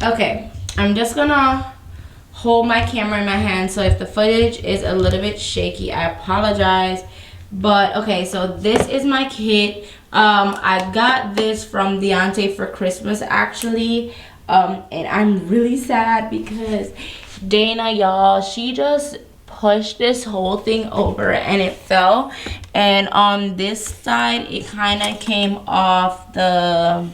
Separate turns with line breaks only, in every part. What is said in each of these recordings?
Okay, I'm just gonna hold my camera in my hand, so if the footage is a little bit shaky, I apologize. But okay, so this is my kit. I got this from Deontay for Christmas actually. And I'm really sad because Dana, y'all, she just pushed this whole thing over and it fell. And on this side, it kind of came off the,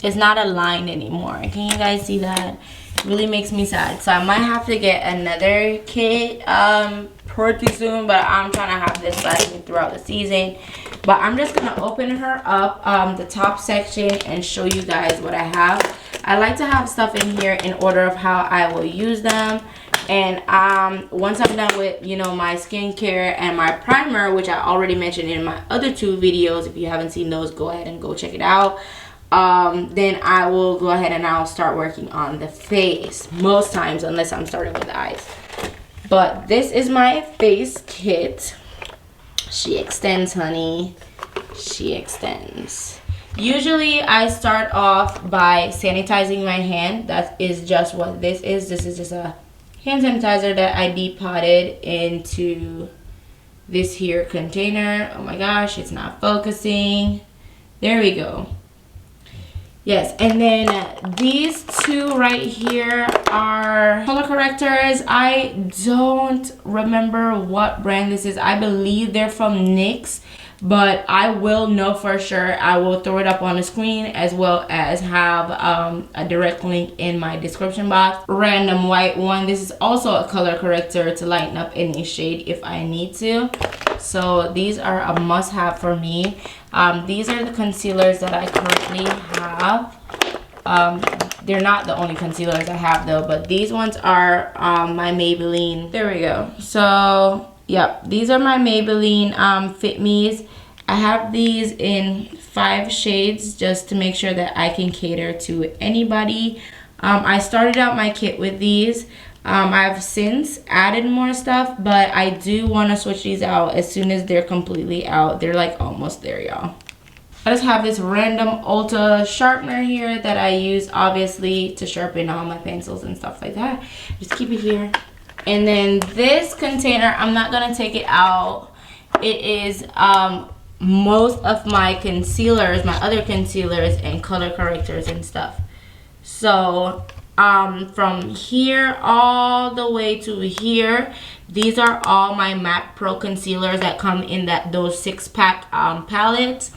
it's not aligned anymore. Can you guys see that? Really makes me sad. So I might have to get another kit pretty soon, but I'm trying to have this last me throughout the season. But I'm just gonna open her up, the top section, and show you guys what I have. I like to have stuff in here in order of how I will use them. And once I'm done with, you know, my skincare and my primer, which I already mentioned in my other 2 videos, if you haven't seen those, go ahead and go check it out. Then I will go ahead and I'll start working on the face most times, unless I'm starting with the eyes. But this is my face kit. She extends, honey. She extends. Usually I start off by sanitizing my hand. That is just what this is. This is just a hand sanitizer that I depotted into this here container. Oh my gosh, it's not focusing. There we go. Yes, and then these 2 right here are color correctors. I don't remember what brand this is. I believe they're from NYX, but I will know for sure. I will throw it up on the screen, as well as have a direct link in my description box. Random white one. This is also a color corrector to lighten up any shade if I need to. So these are a must-have for me. These are the concealers that I currently have. They're not the only concealers I have though, but these ones are my Maybelline. There we go. So yep, these are my Maybelline Fit Me's. I have these in 5 shades just to make sure that I can cater to anybody. I started out my kit with these. I've since added more stuff, but I do want to switch these out as soon as they're completely out. They're like almost there, y'all. I just have this random Ulta sharpener here that I use obviously to sharpen all my pencils and stuff like that. Just keep it here. And then this container, I'm not gonna take it out. It is most of my concealers, my other concealers and color correctors and stuff. So from here all the way to here, these are all my MAC Pro concealers that come in those 6-pack palettes.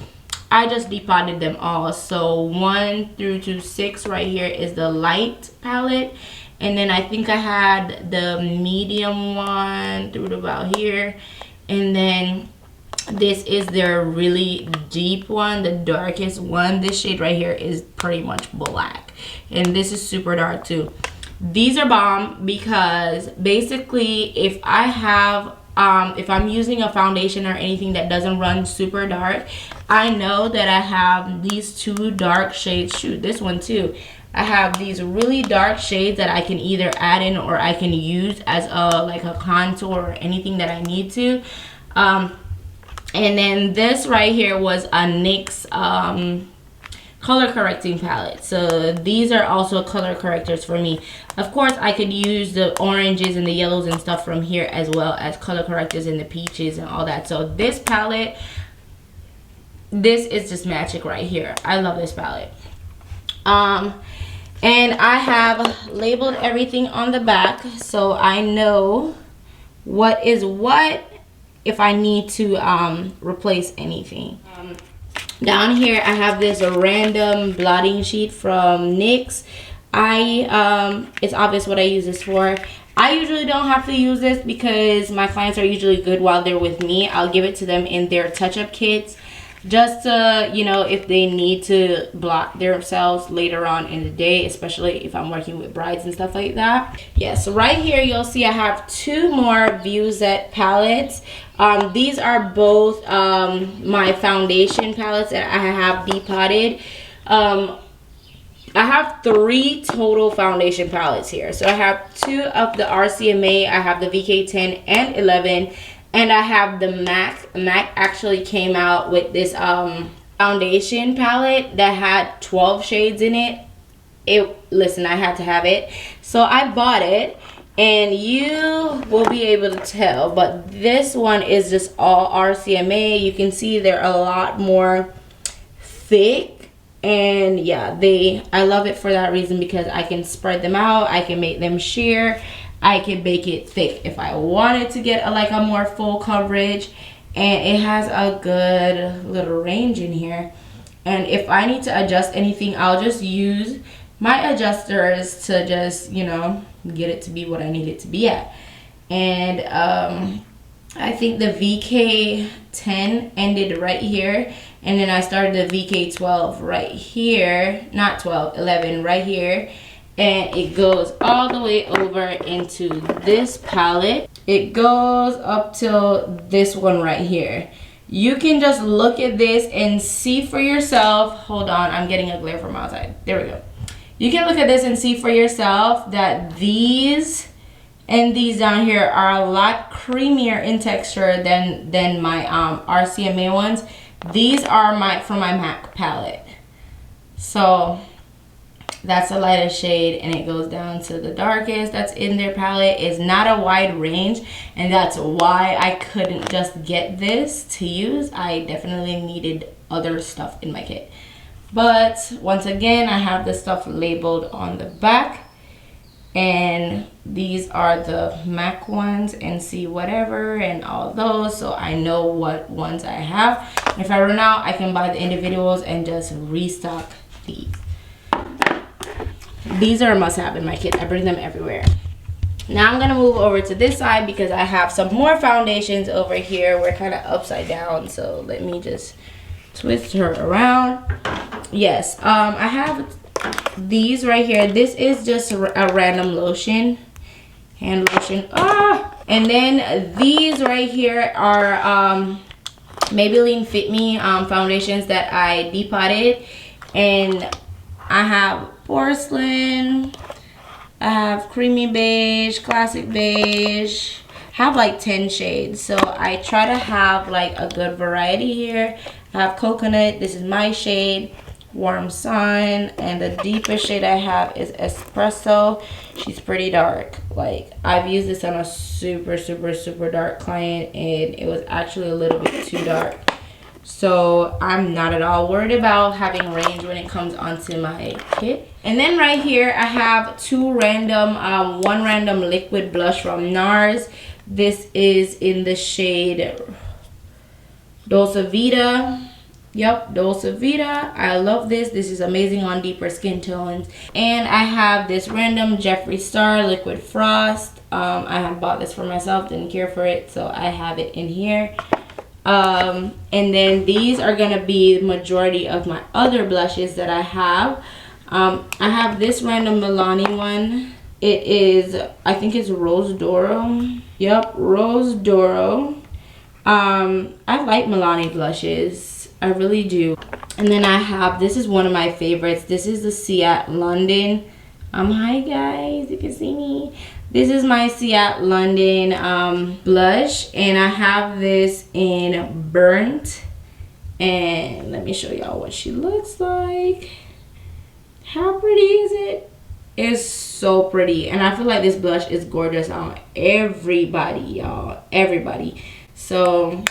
I just depotted them all. So 1 through to 6 right here is the light palette, and then I think I had the medium one through to about here, and then this is their really deep one, the darkest one. This shade right here is pretty much black, and this is super dark too. These are bomb because basically if I have if I'm using a foundation or anything that doesn't run super dark, I know that I have these 2 dark shades. Shoot, this one too. I have these really dark shades that I can either add in or I can use as like a contour or anything that I need to. And then this right here was a NYX color correcting palette. So these are also color correctors for me. Of course, I could use the oranges and the yellows and stuff from here, as well as color correctors in the peaches and all that. So this palette, this is just magic right here. I love this palette. And I have labeled everything on the back, so I know what is what if I need to replace anything. Down here I have this random blotting sheet from NYX. It's obvious what I use this for. I usually don't have to use this because my clients are usually good while they're with me. I'll give it to them in their touch-up kits, just to, you know, if they need to blot themselves later on in the day, especially if I'm working with brides and stuff like that. Yeah, so right here you'll see I have 2 more Viewset palettes. These are both my foundation palettes that I have depotted. I have 3 total foundation palettes here. So I have 2 of the RCMA, I have the VK10 and 11, and I have the MAC. MAC actually came out with this foundation palette that had 12 shades in it. listen, I had to have it. So I bought it, and you will be able to tell, but this one is just all RCMA. You can see they're a lot more thick, and yeah, I love it for that reason, because I can spread them out, I can make them sheer, I can bake it thick if I wanted to get a more full coverage, and it has a good little range in here. And if I need to adjust anything, I'll just use my adjusters to just, you know, get it to be what I need it to be at. And I think the VK10 ended right here, and then I started the VK12 right here, not 12, 11 right here, and it goes all the way over into this palette. It goes up till this one right here. You can just look at this and see for yourself. Hold on, I'm getting a glare from outside. There we go. You can look at this and see for yourself that these and these down here are a lot creamier in texture than my RCMA ones. These are from my MAC palette. So that's the lightest shade, and it goes down to the darkest that's in their palette. It's not a wide range, and that's why I couldn't just get this to use. I definitely needed other stuff in my kit. But once again, I have the stuff labeled on the back, and these are the MAC ones, and see whatever and all those, so I know what ones I have. If I run out, I can buy the individuals and just restock these. These are a must-have in my kit. I bring them everywhere. Now I'm gonna move over to this side because I have some more foundations over here. We're kind of upside down, so let me just twist her around. Yes, I have these right here. This is just a random lotion, hand lotion. And then these right here are Maybelline Fit Me foundations that I depotted, and I have porcelain, I have creamy beige, classic beige. I have like 10 shades, so I try to have like a good variety here. I have coconut, this is my shade, warm sun, and the deepest shade I have is espresso. She's pretty dark. Like, I've used this on a super dark client, and it was actually a little bit too dark. So I'm not at all worried about having range when it comes onto my kit. And then right here I have one random liquid blush from NARS. This is in the shade Dolce Vita. Yep, Dolce Vita. I love this. This is amazing on deeper skin tones. And I have this random Jeffree Star Liquid Frost. I have bought this for myself, didn't care for it, so I have it in here. And then these are gonna be the majority of my other blushes that I have. I have this random Milani one. It is, I think it's Rose Doro. Yep, Rose Doro. I like Milani blushes, I really do. And then I have, this is one of my favorites. This is the Seat London. Hi guys, you can see me. This is my Seat London blush, and I have this in burnt. And let me show y'all what she looks like. How pretty is it? It's so pretty, and I feel like this blush is gorgeous on everybody, y'all. Everybody. So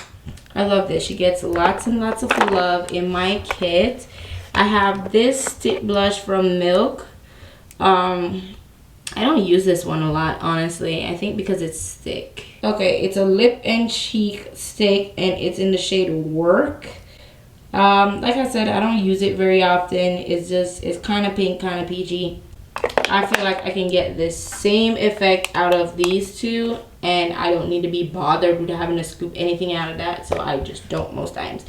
I love this. She gets lots and lots of love in my kit. I have this stick blush from Milk. I don't use this one a lot, honestly. I think because it's stick. Okay, it's a lip and cheek stick, and it's in the shade Work. Like I said, I don't use it very often. It's kind of pink, kind of peachy. I feel like I can get the same effect out of these two, and I don't need to be bothered with having to scoop anything out of that, so I just don't most times.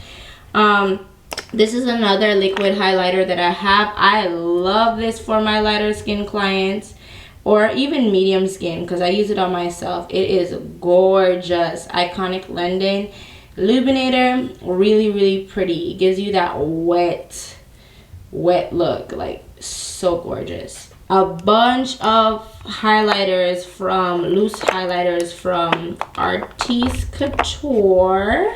This is another liquid highlighter that I have. I love this for my lighter skin clients, or even medium skin, because I use it on myself. It is gorgeous. Iconic London Illuminator. Really pretty. It gives you that wet look. Like, so gorgeous. A bunch of highlighters from, loose highlighters from Artiste Couture.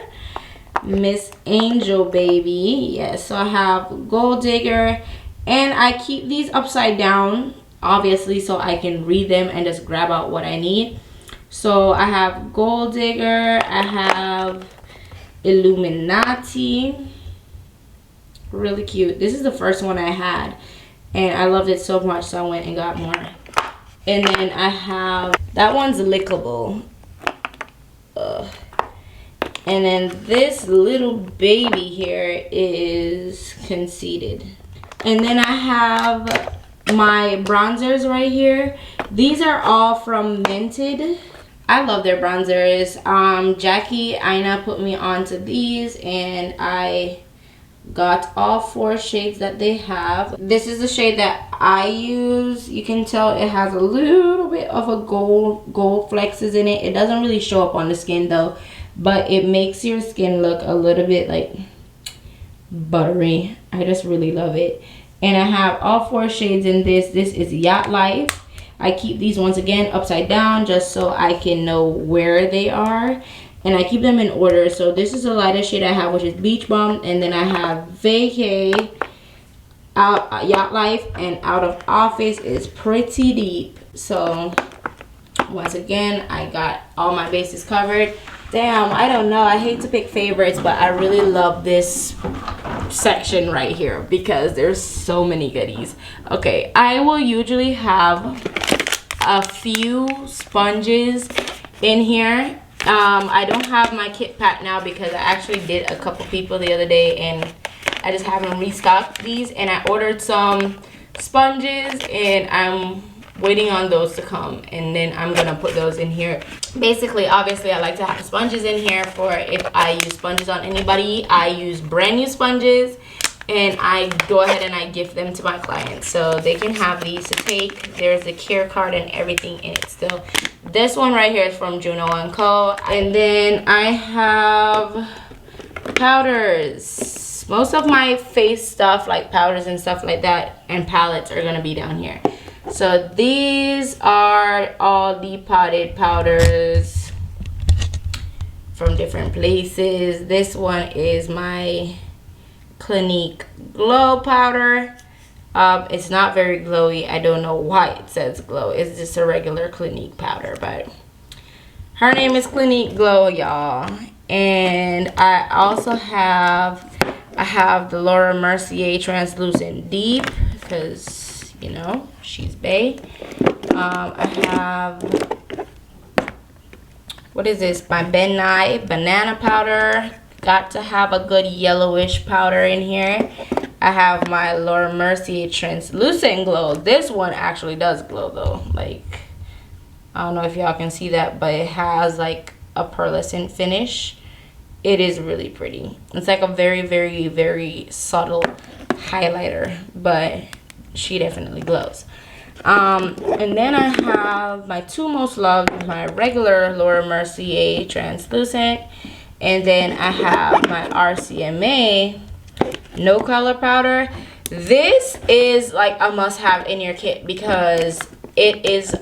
Miss Angel Baby. Yes, so I have Gold Digger And I keep these upside down, obviously, so I can read them and just grab out what I need. So I have Gold Digger, I have Illuminati, really cute. This is the first one I had and I loved it so much, so I went and got more. And then I have, that one's lickable. And then this little baby here is Conceited. And then I have my bronzers right here. These are all from Mented. I love their bronzers. Jackie Aina put me onto these and I got all 4 shades that they have. This is the shade that I use. You can tell it has a little bit of a gold flexes in it. It doesn't really show up on the skin though, but it makes your skin look a little bit like buttery. I just really love it. And I have all 4 shades in this. This is Yacht Life. I keep these once again upside down just so I can know where they are. And I keep them in order. So this is the lightest shade I have, which is Beach Bum. And then I have Vacay, Yacht Life, and Out of Office is Pretty Deep. So once again, I got all my bases covered. Damn, I don't know. I hate to pick favorites, but I really love this section right here because there's so many goodies. Okay, I will usually have a few sponges in here. I don't have my kit pack now because I actually did a couple people the other day and I just haven't restocked these, and I ordered some sponges and I'm waiting on those to come, and then I'm gonna put those in here. Basically, obviously I like to have sponges in here for if I use sponges on anybody. I use brand new sponges and I go ahead and I gift them to my clients so they can have these to take. There's a care card and everything in it still. This one right here is from Juno & Co. And then I have powders. Most of my face stuff like powders and stuff like that and palettes are gonna be down here. So these are all depotted powders from different places. This one is my Clinique Glow powder. It's not very glowy. I don't know why it says glow. It's just a regular Clinique powder, but her name is Clinique Glow, y'all. And I also have the Laura Mercier Translucent Deep because, you know, she's bae. I have, what is this? My Ben Nye Banana Powder. Got to have a good yellowish powder in here. I have my Laura Mercier Translucent Glow. This one actually does glow though. Like, I don't know if y'all can see that, but it has like a pearlescent finish. It is really pretty. It's like a very, very, very subtle highlighter, but she definitely glows. And then I have my 2 most loved, my regular Laura Mercier Translucent. And then I have my RCMA No Color Powder. This is like a must-have in your kit because it is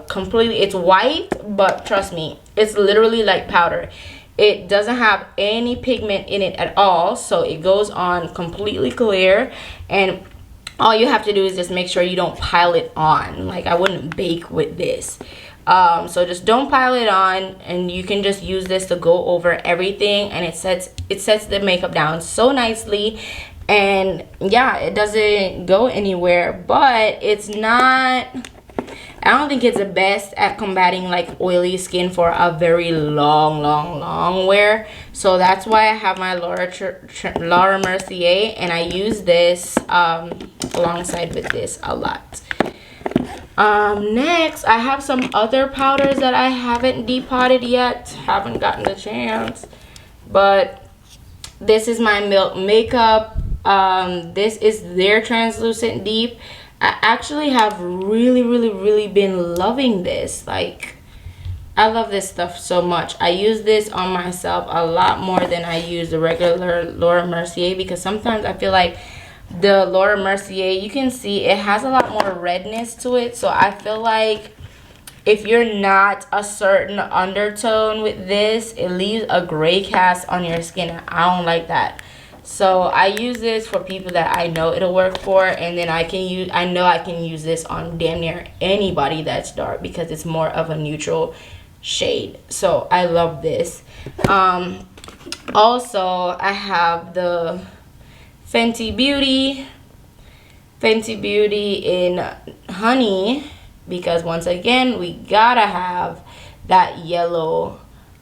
completely, it's white, but trust me, it's literally like powder. It doesn't have any pigment in it at all, so it goes on completely clear, and all you have to do is just make sure you don't pile it on. Like, I wouldn't bake with this. So just don't pile it on, and you can just use this to go over everything, and it sets the makeup down so nicely. And yeah, it doesn't go anywhere, but it's not, I don't think it's the best at combating like oily skin for a very long wear. So that's why I have my Laura Mercier, and I use this alongside with this a lot. Next, I have some other powders that I haven't depotted yet. Haven't gotten the chance. But this is my Milk Makeup. This is their Translucent Deep. I actually have really been loving this. Like, I love this stuff so much. I use this on myself a lot more than I use the regular Laura Mercier, because sometimes I feel like the Laura Mercier, you can see it has a lot more redness to it. So I feel like if you're not a certain undertone with this, it leaves a gray cast on your skin, and I don't like that. So I use this for people that I know it'll work for, and then I know I can use this on damn near anybody that's dark because it's more of a neutral shade. So I love this. Also I have the Fenty Beauty in Honey, because once again we gotta have that yellow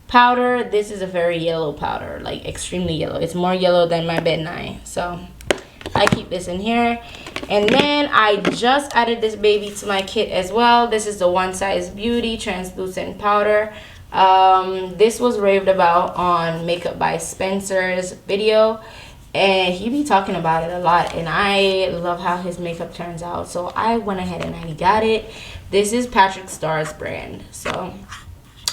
powder. This is a very yellow powder, like extremely yellow. It's more yellow than my midnight, so I keep this in here. And then I just added this baby to my kit as well. This is the One Size Beauty translucent powder. This was raved about on Makeup by Spencer's video, and he be talking about it a lot, and I love how his makeup turns out, so I went ahead and I got it. This is Patrick Starr's brand, so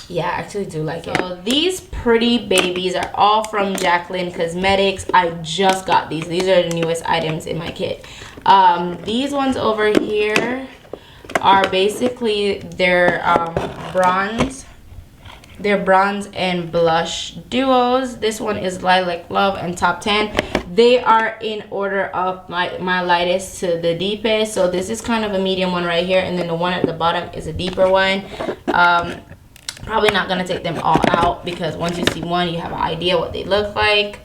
yeah, I actually do like it. So these pretty babies are all from Jaclyn Cosmetics. I just got these. These are the newest items in my kit. These ones over here are basically their bronze. They're bronze and blush duos. This one is Lilac Love and Top 10. They are in order of my lightest to the deepest. So this is kind of a medium one right here, and then the one at the bottom is a deeper one. Probably not gonna take them all out because once you see one, you have an idea what they look like.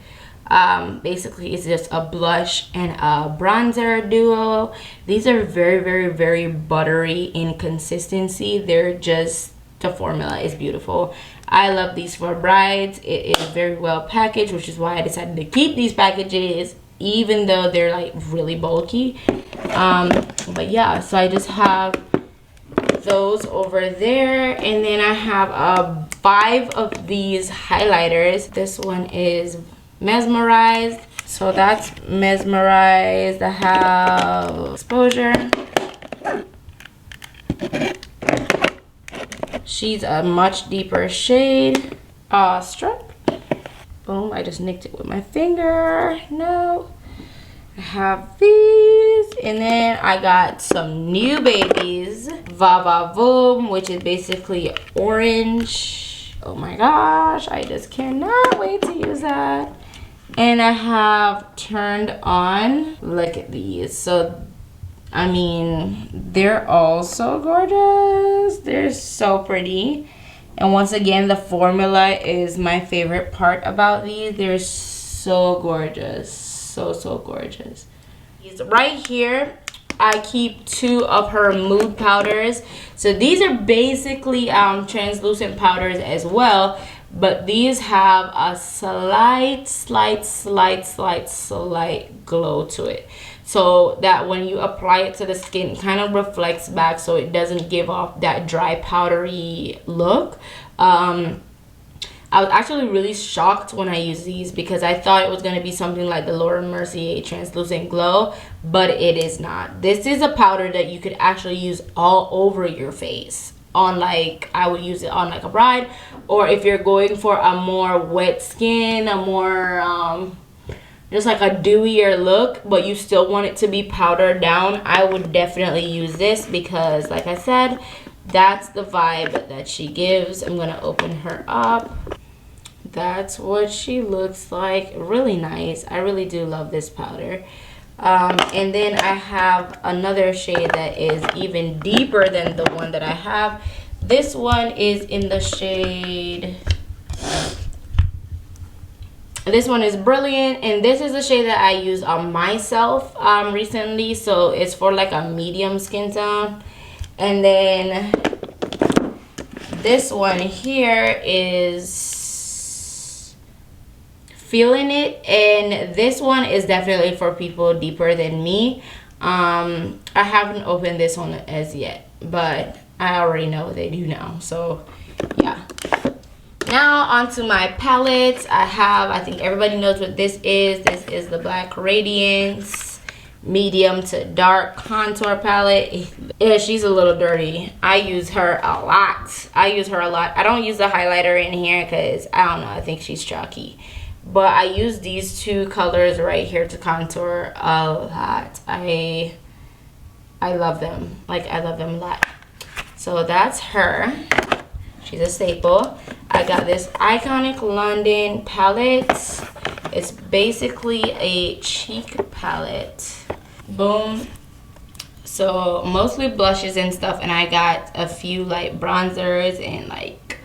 Basically it's just a blush and a bronzer duo. These are very, very, very buttery in consistency. They're just, the formula is beautiful. I love these for brides. It is very well packaged, which is why I decided to keep these packages even though they're like really bulky. But yeah, so I just have those over there, and then I have 5 of these highlighters. This one is Mesmerized, so that's Mesmerized. I have Exposure. She's a much deeper shade. Strip. Boom, I just nicked it with my finger. No. I have these, and then I got some new babies. Va Va Voom, which is basically orange. Oh my gosh, I just cannot wait to use that. And I have Turned On. Look at these. So, I mean, they're all so gorgeous. They're so pretty. And once again, the formula is my favorite part about these. They're so gorgeous. So gorgeous. Right here I keep 2 of her mood powders. So these are basically translucent powders as well, but these have a slight glow to it, so that when you apply it to the skin, it kind of reflects back, so it doesn't give off that dry powdery look. I was actually really shocked when I used these because I thought it was going to be something like the Laura Mercier Translucent Glow, but it is not. This is a powder that you could actually use all over your face. On like, I would use it on like a bride, or if you're going for a more wet skin, a more just like a dewier look, but you still want it to be powdered down, I would definitely use this because, like I said, that's the vibe that she gives. I'm gonna open her up. That's what she looks like. Really nice. I really do love this powder. And then I have another shade that is even deeper than the one that I have. This one is in the shade, this one is Brilliant, and this is the shade that I use on myself recently, so it's for like a medium skin tone. And then this one here is Feeling It, and this one is definitely for people deeper than me. I haven't opened this one as yet, but I already know what they do now, so yeah. Now onto my palettes. I think everybody knows what this is. This is the Black Radiance medium to dark contour palette. Yeah, she's a little dirty. I use her a lot. I don't use the highlighter in here because I don't know, I think she's chalky. But I use these 2 colors right here to contour a lot. I love them. Like, I love them a lot. So that's her. She's a staple. I got this Iconic London palette. It's basically a cheek palette. Boom. So mostly blushes and stuff, and I got a few like bronzers and like,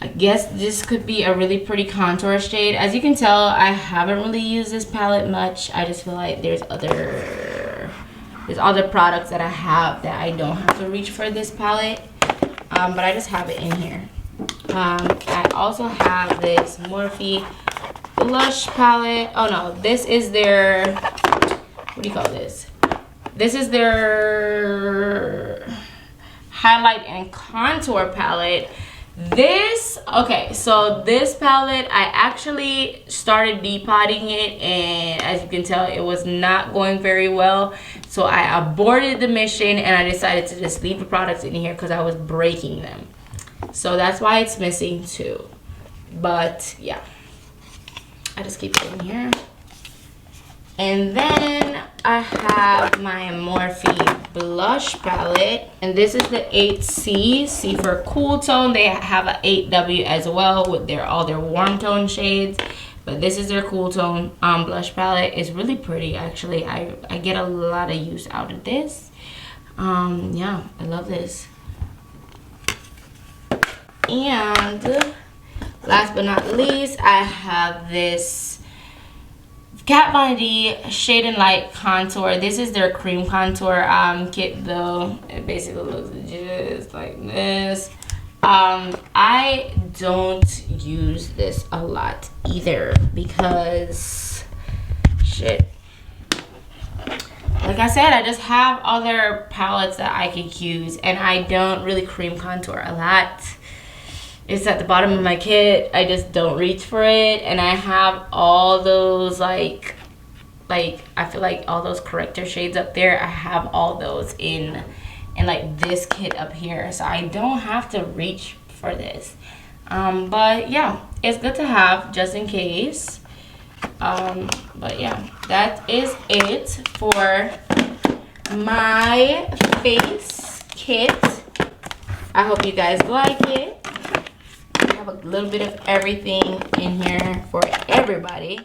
I guess this could be a really pretty contour shade. As you can tell, I haven't really used this palette much. I just feel like there's other products that I have that I don't have to reach for this palette. But I just have it in here. I also have this Morphe blush palette. Oh no, this is their, what do you call this? This is their highlight and contour palette. Okay, so this palette, I actually started depotting it, and as you can tell, it was not going very well. So I aborted the mission, and I decided to just leave the products in here because I was breaking them. So that's why it's missing too. But yeah, I just keep it in here. And then I have my Morphe blush palette, and this is the 8C, C for cool tone. They have an 8W as well with all their warm tone shades, but this is their cool tone blush palette. It's really pretty actually. I get a lot of use out of this. Yeah, I love this. And last but not least, I have this Kat Von D Shade and Light Contour. This is their cream contour kit though. It basically looks just like this. I don't use this a lot either because shit. Like I said, I just have other palettes that I could use, and I don't really cream contour a lot. It's at the bottom of my kit. I just don't reach for it, and I have all those like I feel like all those corrector shades up there. I have all those in like this kit up here, so I don't have to reach for this. But yeah, it's good to have just in case. But yeah, that is it for my face kit. I hope you guys like it. I have a little bit of everything in here for everybody.